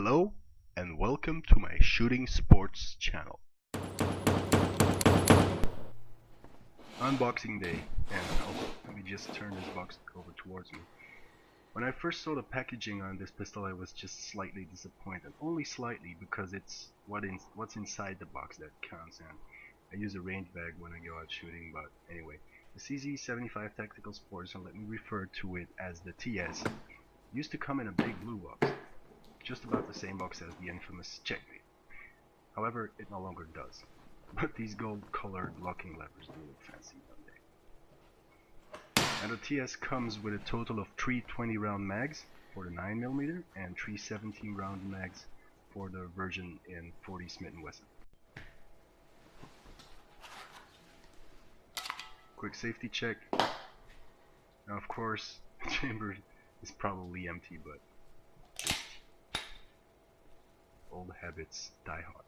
Hello and welcome to my shooting sports channel. Unboxing day, and let me just turn this box over towards me. When I first saw the packaging on this pistol, I was just slightly disappointed. Only slightly, because it's what's inside the box that counts, and I use a range bag when I go out shooting. But anyway, the CZ75 Tactical Sports, and let me refer to it as the TS, used to come in a big blue box, just about the same box as the infamous Checkmate. However, it no longer does. But these gold-colored locking levers do look fancy one day. And the TS comes with a total of 3 20-round mags for the 9mm and 3 17-round mags for the version in 40 Smith & Wesson. Quick safety check. Now, of course, the chamber is probably empty, but just old habits die hard.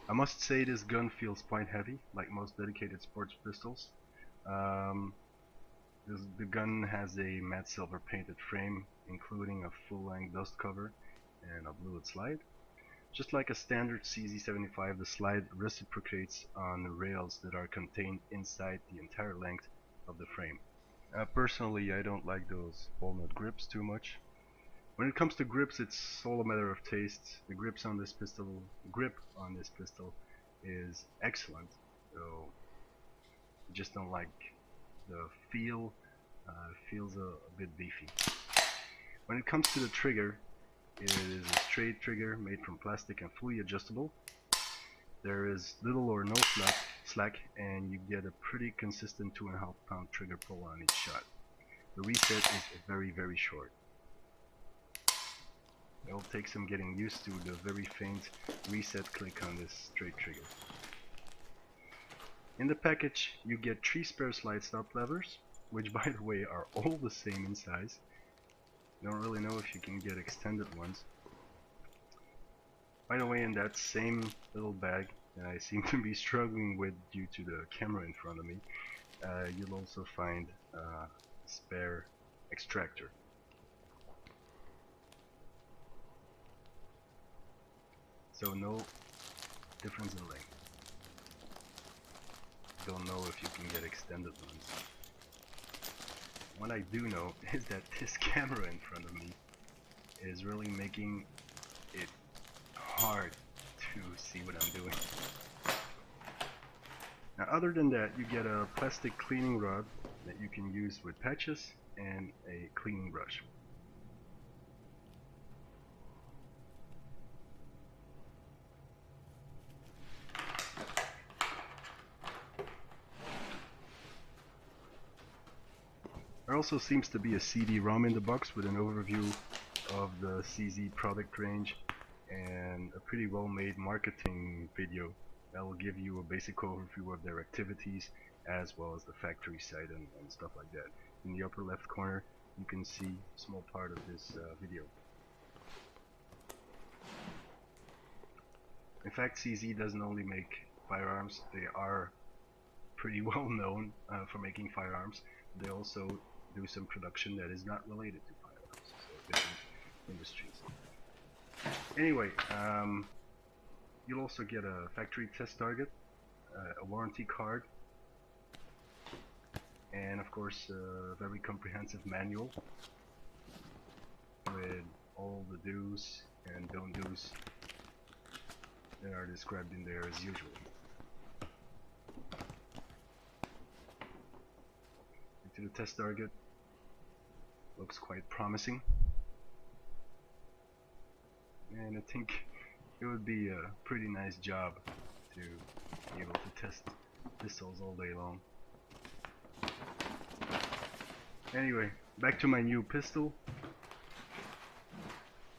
I must say this gun feels quite heavy, like most dedicated sports pistols. The gun has a matte silver painted frame, including a full-length dust cover and a blued slide. Just like a standard CZ75, the slide reciprocates on the rails that are contained inside the entire length of the frame. Personally, I don't like those walnut grips too much. When it comes to grips, it's all a matter of taste. The grip on this pistol is excellent, though I just don't like the feel. Feels a bit beefy. When it comes to the trigger, it is a straight trigger made from plastic and fully adjustable. There is little or no slack, and you get a pretty consistent 2.5 pound trigger pull on each shot. The reset is very, very short. It will take some getting used to the very faint reset click on this straight trigger. In the package, you get 3 spare slide stop levers, which by the way are all the same in size. Don't really know if you can get extended ones. By the way, in that same little bag that I seem to be struggling with due to the camera in front of me, you'll also find a spare extractor. So no difference in length. Don't know if you can get extended ones. What I do know is that this camera in front of me is really making it hard to see what I'm doing. Now, other than that, you get a plastic cleaning rod that you can use with patches and a cleaning brush. There also seems to be a CD-ROM in the box with an overview of the CZ product range and a pretty well-made marketing video that will give you a basic overview of their activities as well as the factory site and stuff like that. In the upper left corner you can see a small part of this video. In fact, CZ doesn't only make firearms, they are pretty well known for making firearms. They also do some production that is not related to firearms, so different industries. Anyway, you'll also get a factory test target, a warranty card, and of course a very comprehensive manual with all the do's and don't do's that are described in there as usual. To the test target, looks quite promising, and I think it would be a pretty nice job to be able to test pistols all day long. Anyway, back to my new pistol.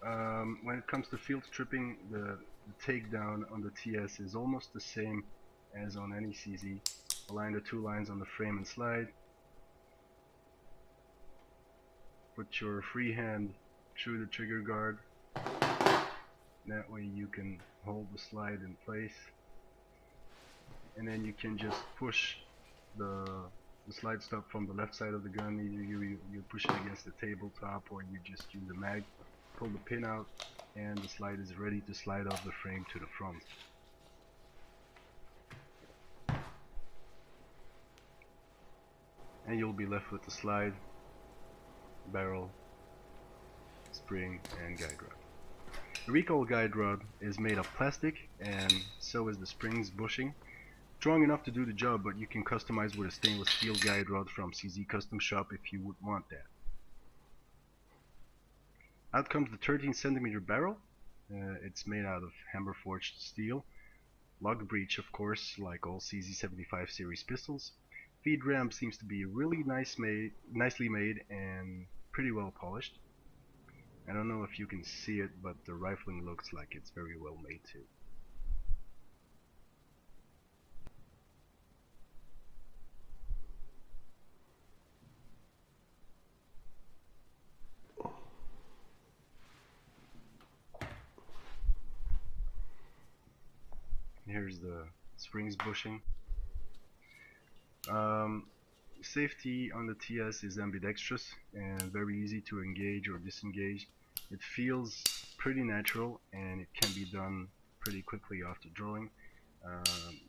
When it comes to field stripping, the takedown on the TS is almost the same as on any CZ. Align the 2 lines on the frame and slide. Put your free hand through the trigger guard. That way you can hold the slide in place. And then you can just push the the slide stop from the left side of the gun. Either you push it against the tabletop, or you just use the mag, pull the pin out, and the slide is ready to slide off the frame to the front. And you'll be left with the slide, barrel, spring, and guide rod. The recoil guide rod is made of plastic, and so is the springs bushing. Strong enough to do the job, but you can customize with a stainless steel guide rod from CZ Custom Shop if you would want that. Out comes the 13cm barrel. It's made out of hammer forged steel. Lug breech, of course, like all CZ75 series pistols. Feed ramp seems to be really nicely made and pretty well polished. I don't know if you can see it, but the rifling looks like it's very well made too. Here's the springs bushing. Safety on the TS is ambidextrous and very easy to engage or disengage. It feels pretty natural, and it can be done pretty quickly after drawing.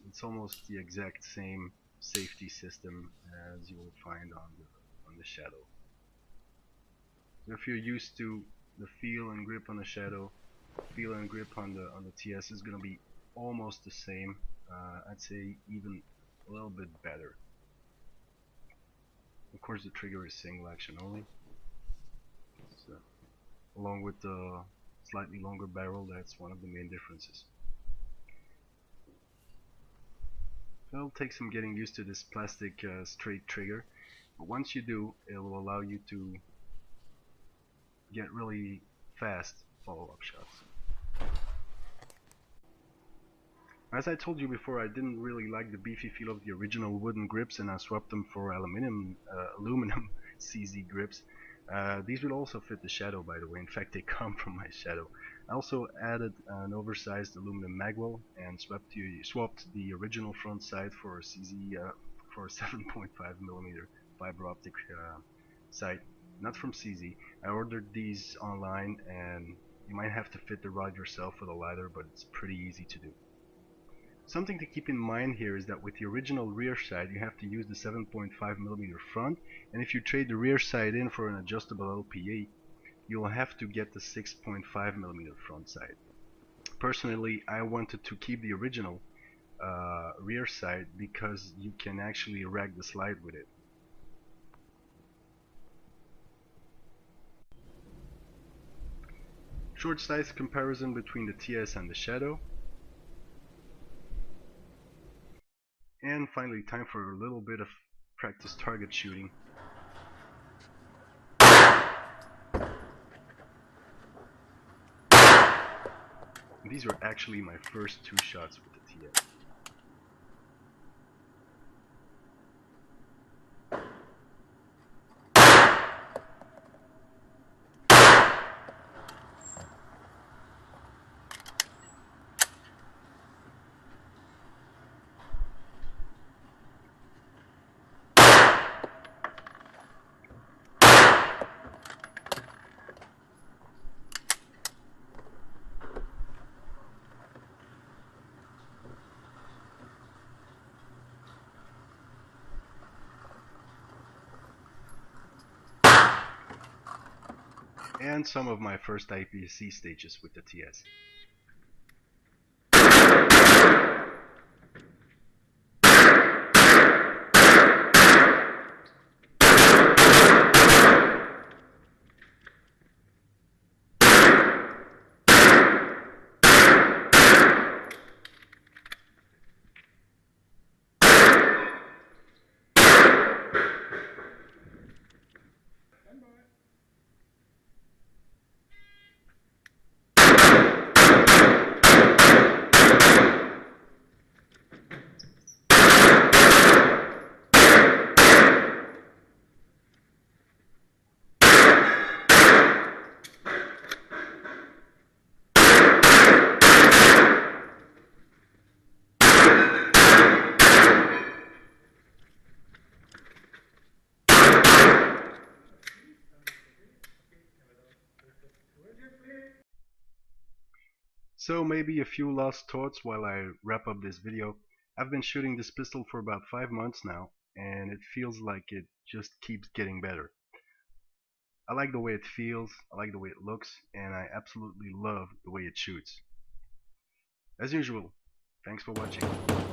It's almost the exact same safety system as you will find on the Shadow. So if you're used to the feel and grip on the Shadow, feel and grip on the TS is going to be almost the same. I'd say even a little bit better. Of course, the trigger is single action only. So, along with the slightly longer barrel, that's one of the main differences. It'll take some getting used to this plastic straight trigger, but once you do, it will allow you to get really fast follow-up shots. As I told you before, I didn't really like the beefy feel of the original wooden grips, and I swapped them for aluminum CZ grips. These will also fit the Shadow, by the way. In fact, they come from my Shadow. I also added an oversized aluminum magwell and swapped the original front sight for a CZ for a 7.5mm fiber optic sight, not from CZ. I ordered these online, and you might have to fit the rod yourself with a ladder, but it's pretty easy to do. Something to keep in mind here is that with the original rear sight, you have to use the 7.5mm front, and if you trade the rear sight in for an adjustable LPA, you'll have to get the 6.5mm front sight. Personally, I wanted to keep the original rear sight because you can actually rack the slide with it. Short sight comparison between the TS and the Shadow. And finally, time for a little bit of practice target shooting. These were actually my first 2 shots with the TS. And some of my first IPSC stages with the TS. So maybe a few last thoughts while I wrap up this video. I've been shooting this pistol for about 5 months now, and it feels like it just keeps getting better. I like the way it feels, I like the way it looks, and I absolutely love the way it shoots. As usual, thanks for watching.